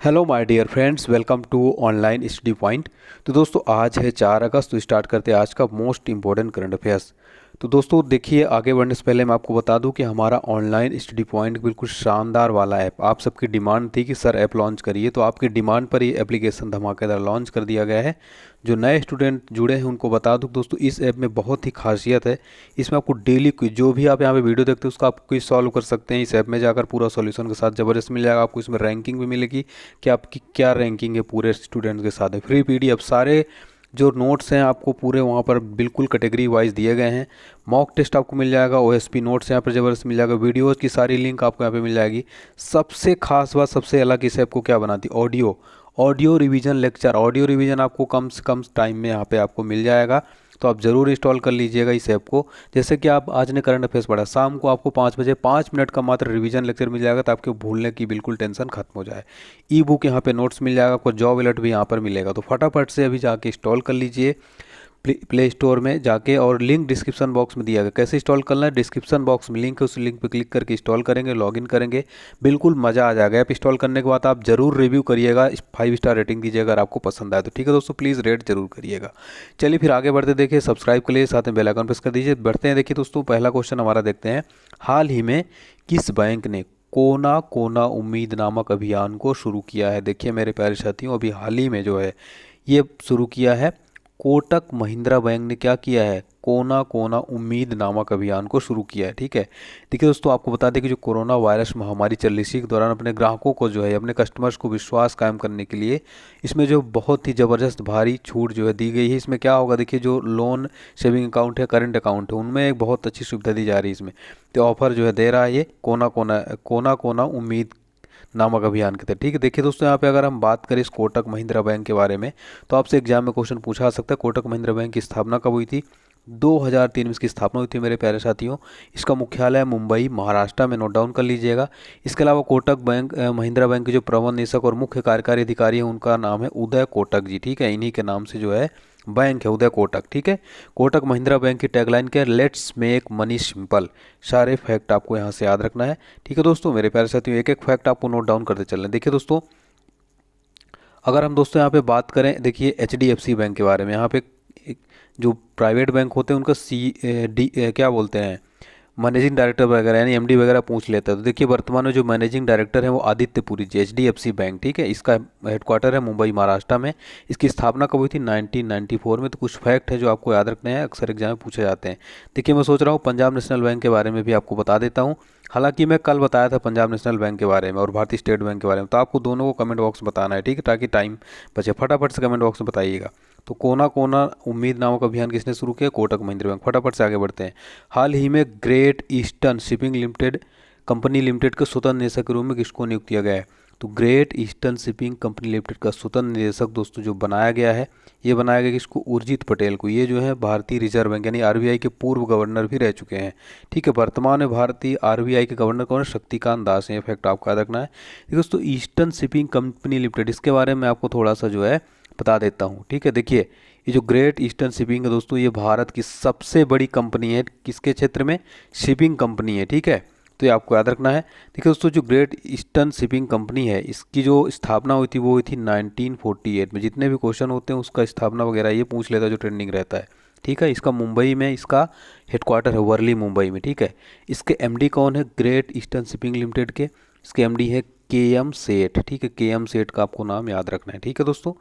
Hello my dear friends, welcome to online study point. तो दोस्तों आज है 4 अगस्त, तो स्टार्ट करते हैं आज का मोस्ट इंपॉर्टेंट करंट अफेयर्स। तो दोस्तों देखिए, आगे बढ़ने से पहले मैं आपको बता दूं कि हमारा ऑनलाइन स्टडी पॉइंट बिल्कुल शानदार वाला ऐप, आप सबकी डिमांड थी कि सर ऐप लॉन्च करिए, तो आपकी डिमांड पर ये एप्लीकेशन धमाकेदार लॉन्च कर दिया गया है। जो नए स्टूडेंट जुड़े हैं उनको बता दूं दोस्तों, इस ऐप में बहुत ही खासियत है। इसमें आपको डेली क्विज, जो भी आप यहाँ पे वीडियो देखते हैं उसका आप क्विज सॉल्व कर सकते हैं। इस ऐप में जाकर पूरा सॉल्यूशन के साथ ज़बरदस्त मिल जाएगा आपको। इसमें रैंकिंग भी मिलेगी कि आपकी क्या रैंकिंग है पूरे स्टूडेंट्स के साथ है। फ्री पीडीएफ सारे जो नोट्स हैं आपको पूरे वहाँ पर बिल्कुल कैटेगरी वाइज दिए गए हैं। मॉक टेस्ट आपको मिल जाएगा, ओएसपी नोट्स यहाँ पर ज़बरदस्त मिल जाएगा, वीडियोज़ की सारी लिंक आपको यहाँ पे मिल जाएगी। सबसे खास बात, सबसे अलग इस ऐप को क्या बनाती, audio audio revision lecture, audio revision आपको कम से कम टाइम में यहाँ पे आपको मिल जाएगा। तो आप ज़रूर इंस्टॉल कर लीजिएगा इस ऐप को। जैसे कि आप आज ने करंट अफेयर्स पढ़ा, शाम को आपको 5 बजे 5 मिनट का मात्र रिवीजन लेक्चर मिल जाएगा, तो आपके भूलने की बिल्कुल टेंशन खत्म हो जाए। ई बुक यहाँ पे नोट्स मिल जाएगा आपको, जॉब अलर्ट भी यहाँ पर मिलेगा। तो फटाफट से अभी जाके इंस्टॉल कर लीजिए प्ले स्टोर में जाके, और लिंक डिस्क्रिप्शन बॉक्स में दिया गया। कैसे इंस्टॉल करना है, डिस्क्रिप्शन बॉक्स में लिंक है, उस लिंक पे क्लिक करके इंस्टॉल करेंगे, लॉगिन करेंगे, बिल्कुल मज़ा आ जाएगा। ऐप इंस्टॉल करने के बाद आप जरूर रिव्यू करिएगा, 5 स्टार रेटिंग दीजिएगा अगर आपको पसंद आए तो। ठीक है दोस्तों, प्लीज़ रेट जरूर करिएगा। चलिए फिर आगे बढ़ते, देखिए सब्सक्राइब कर लीजिए, साथ में बेल आइकन प्रेस कर दीजिए। बढ़ते हैं, देखिए दोस्तों पहला क्वेश्चन हमारा देखते हैं। हाल ही में किस बैंक ने कोना कोना उम्मीद नामक अभियान को शुरू किया है? देखिए मेरे प्यारे साथियों, अभी हाल ही में जो है ये शुरू किया है, कोटक महिंद्रा बैंक ने क्या किया है, कोना कोना उम्मीद नामक अभियान को शुरू किया है। ठीक है, देखिए दोस्तों आपको बता दें कि जो कोरोना वायरस महामारी चल रही, इसी के दौरान अपने ग्राहकों को जो है, अपने कस्टमर्स को विश्वास कायम करने के लिए इसमें जो बहुत ही ज़बरदस्त भारी छूट जो है दी गई है। इसमें क्या होगा, देखिए जो लोन सेविंग अकाउंट है, करंट अकाउंट है, उनमें एक बहुत अच्छी सुविधा दी जा रही है। इसमें तो ऑफर जो है दे रहा है ये कोना कोना कोना कोना उम्मीद नामक अभियान के तहत। ठीक है, देखिए दोस्तों यहाँ पे अगर हम बात करें इस कोटक महिंद्रा बैंक के बारे में, तो आपसे एग्जाम में क्वेश्चन पूछा जा सकता है, कोटक महिंद्रा बैंक की स्थापना कब हुई थी? 2003 में इसकी स्थापना हुई थी मेरे प्यारे साथियों। इसका मुख्यालय मुंबई महाराष्ट्र में, नोट डाउन कर लीजिएगा। इसके अलावा कोटक बैंक महिंद्रा बैंक के जो प्रबंध निदेशक और मुख्य कार्यकारी अधिकारी हैं उनका नाम है उदय कोटक जी। ठीक है, इन्हीं के नाम से जो है बैंक है उदय कोटक। ठीक है, कोटक महिंद्रा बैंक की टैगलाइन क्या है, लेट्स मेक मनी सिंपल। सारे फैक्ट आपको यहाँ से याद रखना है। ठीक है दोस्तों, मेरे प्यारे साथियों एक एक फैक्ट आपको नोट डाउन करते चलना है। देखिए दोस्तों, अगर हम दोस्तों यहाँ पे बात करें, देखिए एचडीएफसी बैंक के बारे में, यहाँ पे जो प्राइवेट बैंक होते हैं उनका क्या बोलते हैं, मैनेजिंग डायरेक्टर वगैरह यानी एमडी वगैरह पूछ लेता है। तो देखिए वर्तमान में जो मैनेजिंग डायरेक्टर है वो आदित्य पुरी जी, एचडीएफसी बैंक। ठीक है, इसका हेडक्वार्टर है मुंबई महाराष्ट्र में। इसकी स्थापना कब हुई थी? 1994 में। तो कुछ फैक्ट है जो आपको याद रखने हैं, अक्सर एग्जाम में पूछे जाते हैं। देखिए मैं सोच रहा हूँ पंजाब नेशनल बैंक के बारे में भी आपको बता देता हूँ। हालांकि मैं कल बताया था पंजाब नेशनल बैंक के बारे में और भारतीय स्टेट बैंक के बारे में, तो आपको दोनों को कमेंट बॉक्स में बताना है। ठीक है, ताकि टाइम बचे, फटाफट से कमेंट बॉक्स में बताइएगा। तो कोना कोना उम्मीद नामक अभियान किसने शुरू किया? कोटक महिंद्रा बैंक। फटाफट से आगे बढ़ते हैं। हाल ही में great eastern shipping limited company limited के स्वतंत्र निदेशक के रूप में किसको नियुक्त किया गया है? तो great eastern shipping company limited का स्वतंत्र निदेशक दोस्तों जो बनाया गया है, ये बनाया गया किसको? उर्जित पटेल को। ये जो है भारतीय रिजर्व बैंक यानी आरबीआई के पूर्व गवर्नर भी रह चुके हैं। ठीक है, वर्तमान में भारतीय आरबीआई के गवर्नर कौन है? शक्तिकांत दास हैं। ये फैक्ट आपको याद रखना है। दोस्तों ईस्टर्न शिपिंग कंपनी लिमिटेड, इसके बारे में आपको थोड़ा सा जो है बता देता हूँ। ठीक है, देखिए ये जो ग्रेट ईस्टर्न शिपिंग है दोस्तों, ये भारत की सबसे बड़ी कंपनी है। किसके क्षेत्र में? शिपिंग कंपनी है। ठीक है, तो ये आपको याद रखना है। देखिए दोस्तों, जो ग्रेट ईस्टर्न शिपिंग कंपनी है, इसकी जो स्थापना हुई थी वो हुई थी 1948 में। जितने भी क्वेश्चन होते हैं उसका स्थापना वगैरह ये पूछ लेता है जो ट्रेंडिंग रहता है। ठीक है, इसका मुंबई में इसका हेडक्वार्टर है, वर्ली मुंबई में। ठीक है, इसके एमडी कौन है? ग्रेट ईस्टर्न शिपिंग लिमिटेड के इसके एमडी है के एम सेठ। ठीक है, के एम सेठ का आपको नाम याद रखना है। ठीक है दोस्तों,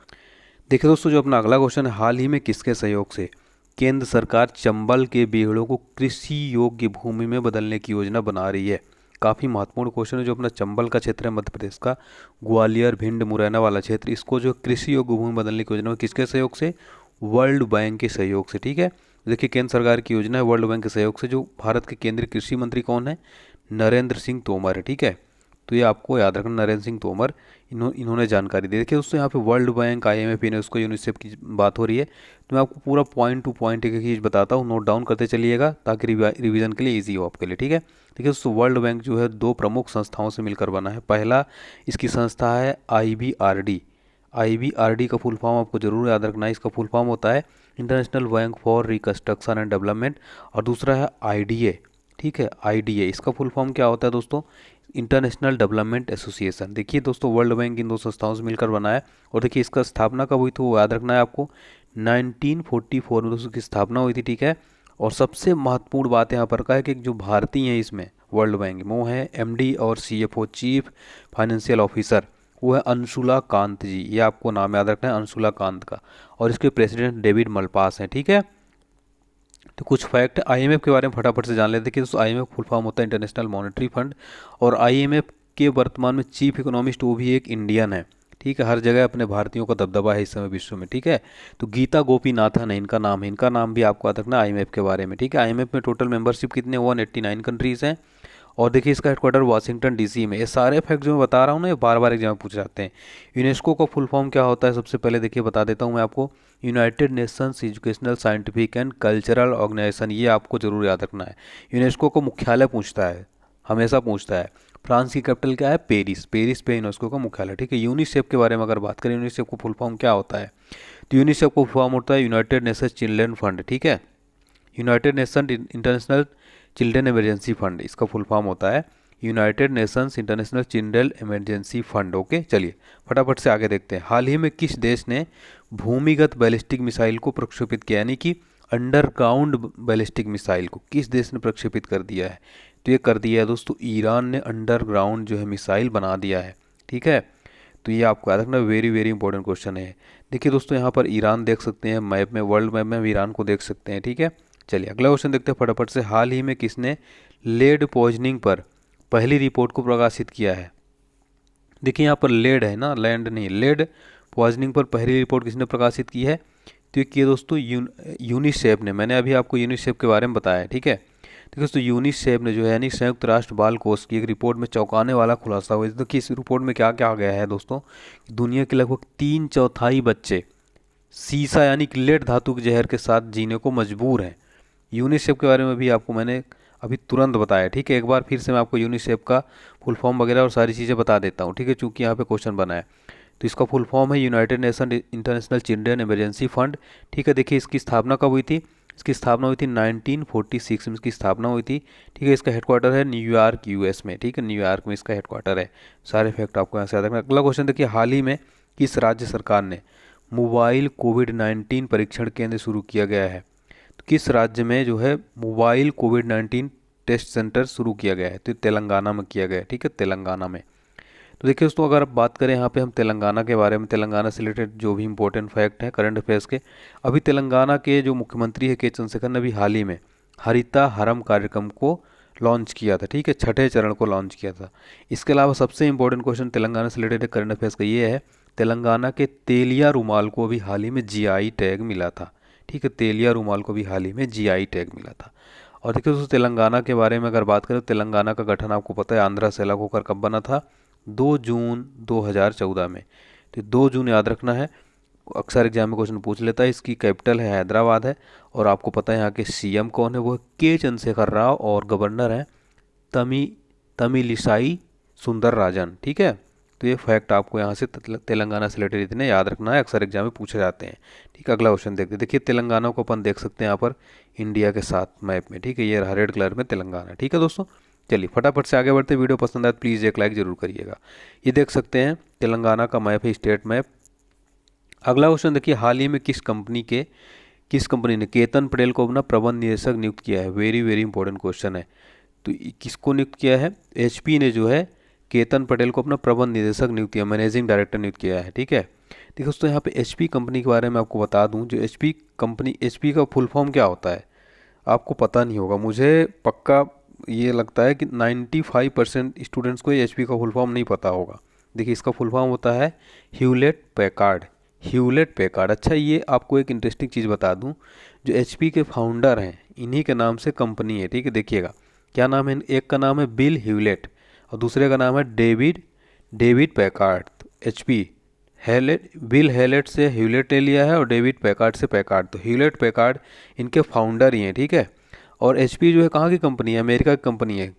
देखिए दोस्तों जो अपना अगला क्वेश्चन है, हाल ही में किसके सहयोग से केंद्र सरकार चंबल के बीहड़ों को कृषि योग्य भूमि में बदलने की योजना बना रही है? काफ़ी महत्वपूर्ण क्वेश्चन है। जो अपना चंबल का क्षेत्र है मध्य प्रदेश का, ग्वालियर भिंड मुरैना वाला क्षेत्र, इसको जो कृषि योग्य भूमि बदलने की योजना है किसके सहयोग से? वर्ल्ड बैंक के सहयोग से। ठीक है, देखिए केंद्र सरकार की योजना है वर्ल्ड बैंक के सहयोग से। जो भारत के केंद्रीय कृषि मंत्री कौन है? नरेंद्र सिंह तोमर है। ठीक है, तो ये आपको याद रखना, नरेंद्र सिंह तोमर इन्होंने जानकारी दी। देखिए दोस्तों यहाँ पे world bank, IMF, UNESCO, UNICEF की बात हो रही है। तो मैं आपको पूरा पॉइंट टू पॉइंट एक एक चीज़ बताता हूँ, नोट डाउन करते चलिएगा ताकि रिवीजन के लिए इजी हो आपके लिए। ठीक है, देखिए दोस्तों वर्ल्ड बैंक जो है दो प्रमुख संस्थाओं से मिलकर बना है। पहला इसकी संस्था है आईबीआरडी। आईबीआरडी का फुल फॉर्म आपको जरूर याद रखना है। इसका फुल फॉर्म होता है international bank for reconstruction and development. और दूसरा है आईडीए। ठीक है, आईडीए, इसका फुल फॉर्म क्या होता है दोस्तों? International development association. देखिए दोस्तों, वर्ल्ड बैंक इन दो संस्थाओं से मिलकर बना है। और देखिए इसका स्थापना कब हुई थी वो याद रखना है आपको, 1944 में दोस्तों की स्थापना हुई थी, ठीक है। और सबसे महत्वपूर्ण बात यहाँ पर का है कि जो भारतीय हैं इसमें वर्ल्ड बैंक में, वो हैं एमडी और सीएफओ, चीफ फाइनेंशियल ऑफिसर, वो है अंशुला कांत जी। ये आपको नाम याद रखना है, अंशुला कांत का। और इसके प्रेसिडेंट डेविड मलपास हैं, ठीक है। तो कुछ फैक्ट आईएमएफ के बारे में फटाफट से जान लेते हैं कि दोस्तों आईएमएफ फुल फॉर्म होता है इंटरनेशनल मॉनेटरी फंड। और आईएमएफ के वर्तमान में चीफ इकोनॉमिस्ट वो भी एक इंडियन है, ठीक है। हर जगह अपने भारतीयों का दबदबा है इस समय विश्व में, ठीक है। तो गीता गोपीनाथन है इनका नाम है, इनका नाम भी आपको याद रखना आईएमएफ के बारे में, ठीक है। आईएमएफ में टोटल मेंबरशिप कितने, 189 कंट्रीज हैं। और देखिए इसका हेडक्वार्टर वाशिंगटन डीसी में। ये सारे फैक्ट जो मैं बता रहा हूँ ना, ये बार बार एग्जाम में पूछे जाते हैं। यूनेस्को का फुल फॉर्म क्या होता है, सबसे पहले देखिए बता देता हूँ मैं आपको, United Nations Educational Scientific and Cultural Organization. ये आपको जरूर याद रखना है। यूनेस्को का मुख्यालय पूछता है, हमेशा पूछता है। फ्रांस की कैपिटल क्या है, पेरिस, पेरिस पे यूनेस्को का मुख्यालय, ठीक है। यूनिसेफ के बारे में अगर बात करें, यूनिसेफ को फुल फॉर्म क्या होता है, तो यूनिसेफ को फुल फॉर्म होता है यूनाइटेड नेशंस चिल्ड्रन फंड, ठीक है। United nation international children emergency fund, इसका फुल फॉर्म होता है United Nations international children emergency fund. Okay, चलिए फटाफट से आगे देखते हैं। हाल ही में किस देश ने भूमिगत बैलिस्टिक मिसाइल को प्रक्षेपित किया, यानी कि अंडरग्राउंड बैलिस्टिक मिसाइल को किस देश ने प्रक्षेपित कर दिया है, तो ये कर दिया है दोस्तों ईरान ने अंडरग्राउंड जो है मिसाइल बना दिया है, ठीक है। तो ये आपको याद रखना, वेरी वेरी इंपॉर्टेंट क्वेश्चन है। देखिए दोस्तों यहाँ पर ईरान देख सकते हैं मैप में, वर्ल्ड मैप में हम ईरान को देख सकते हैं, ठीक है। चलिए अगला क्वेश्चन देखते हैं फटाफट से। हाल ही में किसने लेड पॉइजनिंग पर पहली रिपोर्ट को प्रकाशित किया है। देखिए यहाँ पर लेड है ना, लैंड नहीं, लेड पॉइजनिंग पर पहली रिपोर्ट किसने प्रकाशित की है, तो ये किया दोस्तों यूनिसेफ ने। मैंने अभी आपको यूनिसेफ के बारे में बताया, ठीक है। देखिए दोस्तों यूनिसेफ ने जो है यानी संयुक्त राष्ट्र बाल कोष की एक रिपोर्ट में चौंकाने वाला खुलासा हुआ है। देखिए इस रिपोर्ट में क्या क्या आ गया है दोस्तों, दुनिया के लगभग 3/4 बच्चे सीसा यानी कि लेड धातु के जहर के साथ जीने को मजबूर हैं। यूनिसेफ के बारे में भी आपको मैंने अभी तुरंत बताया, ठीक है। एक बार फिर से मैं आपको यूनिसेफ का फुल फॉर्म वगैरह और सारी चीज़ें बता देता हूँ, ठीक है, चूंकि यहाँ पे क्वेश्चन बना है। तो इसका फुल फॉर्म है United nation international children emergency fund, ठीक है। देखिए इसकी स्थापना कब हुई थी, इसकी स्थापना हुई थी 1946 में इसकी स्थापना हुई थी, ठीक है। इसका हेडक्वार्टर है न्यूयॉर्क यूएस में, ठीक है, न्यूयॉर्क में इसका हेडक्वार्टर है। सारे फैक्ट आपको यहाँ से याद रखना। अगला क्वेश्चन देखिए, हाल ही में किस राज्य सरकार ने मोबाइल कोविड-19 परीक्षण केंद्र शुरू किया गया है, तो किस राज्य में जो है मोबाइल कोविड-19 टेस्ट सेंटर शुरू किया गया है, तो तेलंगाना में किया गया है, ठीक है, तेलंगाना में। तो देखिए दोस्तों अगर आप बात करें यहाँ पे हम तेलंगाना के बारे में, तेलंगाना से रिलेटेड जो भी इंपॉर्टेंट फैक्ट है करंट अफेयर्स के, अभी तेलंगाना के जो मुख्यमंत्री है के चंद्रशेखर ने अभी हाल ही में हरिता हरम कार्यक्रम को लॉन्च किया था, ठीक है, छठे चरण को लॉन्च किया था। इसके अलावा सबसे इंपॉर्टेंट क्वेश्चन तेलंगाना से रिलेटेड करंट अफेयर्स का ये है, तेलंगाना के तेलिया रुमाल को अभी हाल ही में जीआई टैग मिला था, ठीक है, तेलिया रुमाल को भी हाल ही में जीआई टैग मिला था। और देखिए दोस्तों तेलंगाना के बारे में अगर बात करें तो तेलंगाना का गठन आपको पता है आंध्रा से अलग होकर कब बना था, 2 जून 2014 में। तो 2 जून याद रखना है, अक्सर एग्जाम में क्वेश्चन पूछ लेता है। इसकी कैपिटल है हैदराबाद है। और आपको पता है यहाँ के सीएम कौन है, वो है के चंद्रशेखर राव, और गवर्नर है तमिलिसाई सुंदर राजन, ठीक है। तो ये फैक्ट आपको यहाँ से तेलंगाना से रिलेटेड इतने याद रखना है, अक्सर एग्जाम में पूछे जाते हैं, ठीक है। अगला क्वेश्चन देखते हैं। देखिए तेलंगाना को अपन देख सकते हैं यहाँ पर इंडिया के साथ मैप में, ठीक है, ये रहा रेड कलर में तेलंगाना, ठीक है दोस्तों। चलिए फटाफट से आगे बढ़ते, वीडियो पसंद आए तो प्लीज़ एक लाइक जरूर करिएगा। ये देख सकते हैं तेलंगाना का मैप है, स्टेट मैप। अगला क्वेश्चन देखिए, हाल ही में किस कंपनी ने केतन पटेल को अपना प्रबंध निदेशक नियुक्त किया है। वेरी वेरी इंपॉर्टेंट क्वेश्चन है। तो किसको नियुक्त किया है, एचपी ने जो है केतन पटेल को अपना प्रबंध निदेशक नियुक्त किया, मैनेजिंग डायरेक्टर नियुक्त किया है, ठीक है। देखिए दोस्तों यहाँ पे एचपी कंपनी के बारे में आपको बता दूं, जो एचपी का फुल फॉर्म क्या होता है आपको पता नहीं होगा, मुझे पक्का ये लगता है कि 95% स्टूडेंट्स को एचपी का फुल फॉर्म नहीं पता होगा। देखिए इसका फुल फॉर्म होता है ह्यूलेट पैकार्ड, ह्यूलेट पैकार्ड। अच्छा ये आपको एक इंटरेस्टिंग चीज़ बता दूं, जो एचपी के फाउंडर हैं इन्हीं के नाम से कंपनी है, ठीक है। देखिएगा क्या नाम है, एक का नाम है बिल ह्यूलेट और दूसरे का नाम है David Packard. HP bill Hallett से ह्यूलेट ले लिया है और डेविड पैकार्ड से पैकार्ड, तो ह्यूलेट पैकार्ड इनके फाउंडर ही हैं, ठीक है। और एचपी जो है कहाँ की कंपनी है, अमेरिका की कंपनी है।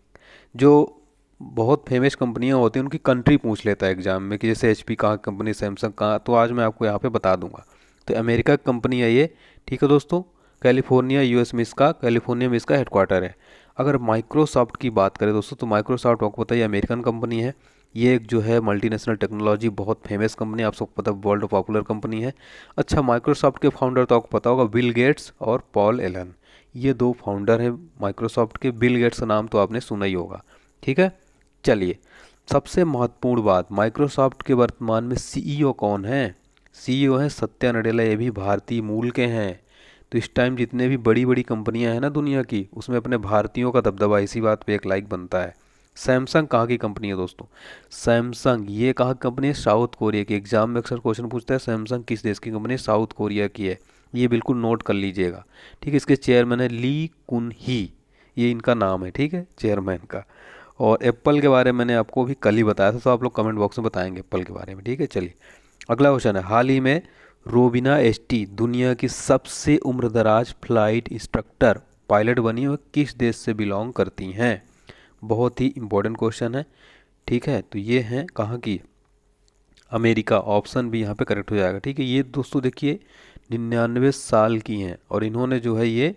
जो बहुत फेमस कंपनियां होती हैं उनकी कंट्री पूछ लेता है एग्जाम में कि जैसे एचपी कहाँ की कंपनी, सैमसंग कहाँ, तो आज मैं आपको यहाँ पे बता दूंगा। तो अमेरिका की कंपनी है ये, ठीक है दोस्तों, कैलिफोर्निया में इसका हेडक्वार्टर है। अगर माइक्रोसॉफ्ट की बात करें दोस्तों, तो माइक्रोसॉफ्ट आपको पता है अमेरिकन कंपनी है। ये एक जो है मल्टीनेशनल टेक्नोलॉजी बहुत फेमस कंपनी है, आप सबको पता है वर्ल्ड पॉपुलर कंपनी है। अच्छा, माइक्रोसॉफ्ट के फाउंडर तो आपको पता होगा बिल गेट्स और पॉल एलन, ये दो फाउंडर हैं माइक्रोसॉफ्ट के। बिल गेट्स का नाम तो आपने सुना ही होगा, ठीक है। चलिए, सबसे महत्वपूर्ण बात, माइक्रोसॉफ्ट के वर्तमान में सीईओ कौन है? सीईओ हैं सत्या नडेला, ये भी भारतीय मूल के हैं। तो इस टाइम जितने भी बड़ी बड़ी कंपनियां हैं ना दुनिया की, उसमें अपने भारतीयों का दबदबा, इसी बात पे एक लाइक बनता है। सैमसंग कहाँ की कंपनी है दोस्तों? सैमसंग ये कहाँ की कंपनी है? साउथ कोरिया की। एग्जाम में अक्सर क्वेश्चन पूछता है सैमसंग किस देश की कंपनी है? साउथ कोरिया की है। ये बिल्कुल नोट कर लीजिएगा, ठीक है। इसके चेयरमैन है ली कुन ही, ये इनका नाम है, ठीक है, चेयरमैन का। और एप्पल के बारे में मैंने आपको भी कल ही बताया था, तो आप लोग कमेंट बॉक्स में बताएंगे एप्पल के बारे में, ठीक है। चलिए, अगला क्वेश्चन है, हाल ही में रोबिना एसटी दुनिया की सबसे उम्रदराज फ्लाइट इंस्ट्रक्टर पायलट बनी हुई किस देश से बिलोंग करती हैं? बहुत ही इंपॉर्टेंट क्वेश्चन है, ठीक है। तो ये हैं कहाँ की? अमेरिका, ऑप्शन भी यहाँ पे करेक्ट हो जाएगा, ठीक है। ये दोस्तों देखिए 99 साल की हैं और इन्होंने जो है ये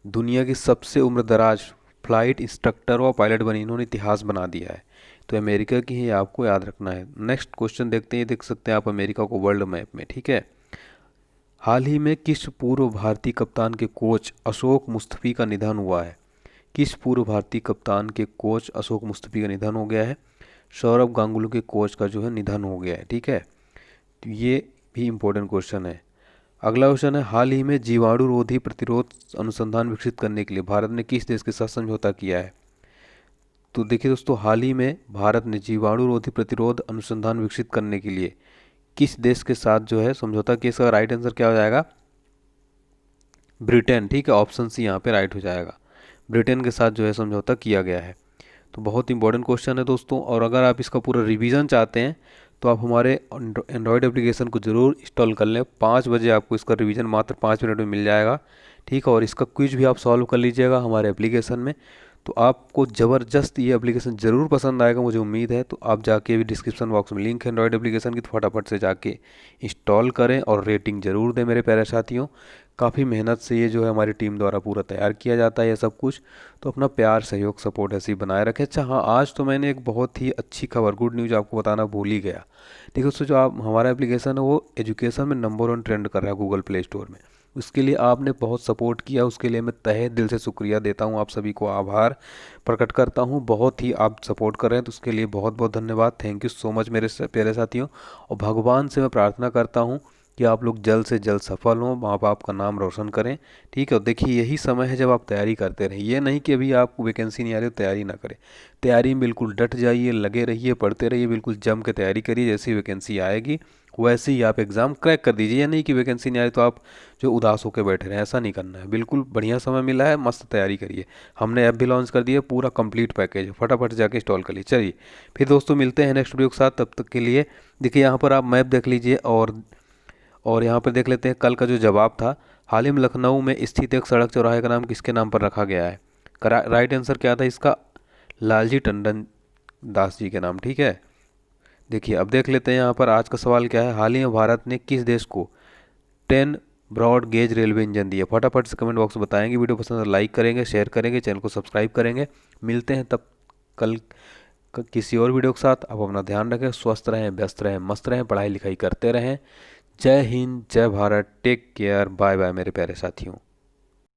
दुनिया की सबसे उम्रदराज फ्लाइट इंस्ट्रक्टर व पायलट बनी, इन्होंने इतिहास बना दिया है। तो अमेरिका की ही आपको याद रखना है। नेक्स्ट क्वेश्चन देखते हैं, देख सकते हैं आप अमेरिका को वर्ल्ड मैप में, ठीक है। हाल ही में किस पूर्व भारतीय कप्तान के कोच अशोक मुस्तफी का निधन हुआ है? किस पूर्व भारतीय कप्तान के कोच अशोक मुस्तफी का निधन हो गया है? सौरव गांगुली के कोच का जो है निधन हो गया है, ठीक है। तो ये भी इम्पोर्टेंट क्वेश्चन है। अगला क्वेश्चन है, हाल ही में जीवाणु रोधी प्रतिरोध अनुसंधान विकसित करने के लिए भारत ने किस देश के साथ समझौता किया है? तो देखिए दोस्तों, हाल ही में भारत ने जीवाणु रोधी प्रतिरोध अनुसंधान विकसित करने के लिए किस देश के साथ जो है समझौता किया? इसका राइट आंसर क्या हो जाएगा? ब्रिटेन, ठीक है। ऑप्शन सी यहाँ पे राइट हो जाएगा। ब्रिटेन के साथ जो है समझौता किया गया है। तो बहुत इंपॉर्टेंट क्वेश्चन है दोस्तों। और अगर आप इसका पूरा रिवीजन चाहते हैं तो आप हमारे एंड्रॉयड एप्लीकेशन को ज़रूर इंस्टॉल कर लें। 5 बजे आपको इसका रिवीजन मात्र 5 मिनट में मिल जाएगा, ठीक है। और इसका क्विज भी आप सॉल्व कर लीजिएगा हमारे एप्लीकेशन में। तो आपको ज़बरदस्त ये एप्लीकेशन ज़रूर पसंद आएगा, मुझे उम्मीद है। तो आप जाके भी डिस्क्रिप्शन बॉक्स में लिंक है एंड्रॉयड एप्लीकेशन की, तो फटाफट से जाके इंस्टॉल करें और रेटिंग ज़रूर दें मेरे प्यारे साथियों। काफ़ी मेहनत से ये जो है हमारी टीम द्वारा पूरा तैयार किया जाता है ये सब कुछ। तो अपना प्यार, सहयोग, सपोर्ट ऐसे ही बनाए रखें। अच्छा हाँ, आज तो मैंने एक बहुत ही अच्छी खबर, गुड न्यूज़ आपको बताना भूल ही गया। देखिए दोस्तों, जो आप हमारा एप्लीकेशन है वो एजुकेशन में नंबर 1 ट्रेंड कर रहा है गूगल प्ले स्टोर में। उसके लिए आपने बहुत सपोर्ट किया, उसके लिए मैं तहे दिल से शुक्रिया देता हूँ, आप सभी को आभार प्रकट करता हूँ। बहुत ही आप सपोर्ट कर रहे हैं, तो उसके लिए बहुत बहुत धन्यवाद। थैंक यू सो मच मेरे प्यारे साथियों। और भगवान से मैं प्रार्थना करता हूँ कि आप लोग जल्द से जल्द सफल हों, माँ बाप का नाम रोशन करें, ठीक है। और देखिए, यही समय है जब आप तैयारी करते रहें। ये नहीं कि अभी आपको वैकेंसी नहीं आ रही तो तैयारी ना करें। तैयारी में बिल्कुल डट जाइए, लगे रहिए, पढ़ते रहिए, बिल्कुल जम के तैयारी करिए। जैसी वैकेंसी आएगी वैसे ही आप एग्ज़ाम क्रैक कर दीजिए। या नहीं कि वैकेंसी नहीं आ रही तो आप जो उदास होकर बैठे रहें, ऐसा नहीं करना है। बिल्कुल बढ़िया समय मिला है, मस्त तैयारी करिए। हमने ऐप भी लॉन्च कर दिया, पूरा कंप्लीट पैकेज, फटाफट जाके इंस्टॉल कर लीजिए। चलिए, फिर दोस्तों मिलते हैं नेक्स्ट वीडियो के साथ। तब तक के लिए देखिए, यहाँ पर आप मैप देख लीजिए और यहाँ पर देख लेते हैं कल का जो जवाब था। हाल ही में लखनऊ में स्थित एक सड़क चौराहे का नाम किसके नाम पर रखा गया है? राइट आंसर क्या था इसका? लालजी टंडन दास जी के नाम, ठीक है। देखिए, अब देख लेते हैं यहाँ पर आज का सवाल क्या है। हाल ही में भारत ने किस देश को 10 ब्रॉड गेज रेलवे इंजन दिए? फटाफट से कमेंट बॉक्स में बताएंगे। वीडियो पसंद है लाइक करेंगे, शेयर करेंगे, चैनल को सब्सक्राइब करेंगे। मिलते हैं तब कल किसी और वीडियो के साथ। आप अपना ध्यान रखें, स्वस्थ रहें, व्यस्त रहें, मस्त रहें, पढ़ाई लिखाई करते रहें। जय हिंद, जय Bharat, take care, bye bye मेरे प्यारे साथियों।